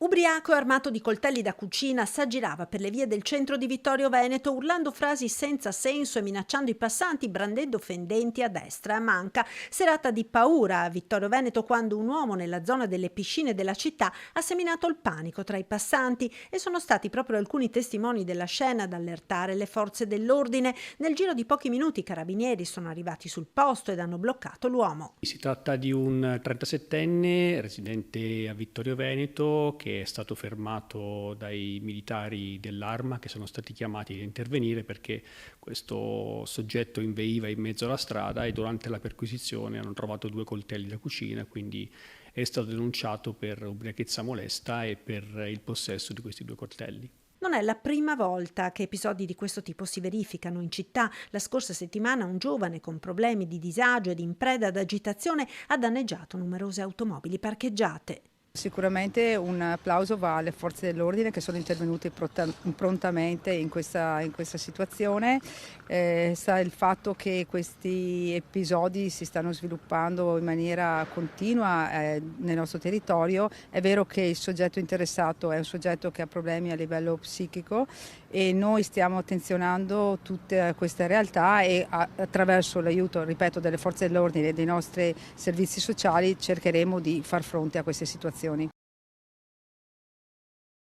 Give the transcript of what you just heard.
Ubriaco e armato di coltelli da cucina, s'aggirava per le vie del centro di Vittorio Veneto, urlando frasi senza senso e minacciando i passanti, brandendo fendenti a destra e a manca. Serata di paura a Vittorio Veneto quando un uomo nella zona delle piscine della città ha seminato il panico tra i passanti e sono stati proprio alcuni testimoni della scena ad allertare le forze dell'ordine. Nel giro di pochi minuti i carabinieri sono arrivati sul posto ed hanno bloccato l'uomo. Si tratta di un 37enne residente a Vittorio Veneto che è stato fermato dai militari dell'Arma che sono stati chiamati a intervenire perché questo soggetto inveiva in mezzo alla strada e durante la perquisizione hanno trovato 2 coltelli da cucina, quindi è stato denunciato per ubriachezza molesta e per il possesso di questi 2 coltelli. Non è la prima volta che episodi di questo tipo si verificano in città. La scorsa settimana un giovane con problemi di disagio ed in preda ad agitazione ha danneggiato numerose automobili parcheggiate. Sicuramente un applauso va alle forze dell'ordine che sono intervenute prontamente in questa situazione. Sta il fatto che questi episodi si stanno sviluppando in maniera continua nel nostro territorio. È vero che il soggetto interessato è un soggetto che ha problemi a livello psichico e noi stiamo attenzionando tutte queste realtà e attraverso l'aiuto, ripeto, delle forze dell'ordine e dei nostri servizi sociali cercheremo di far fronte a queste situazioni.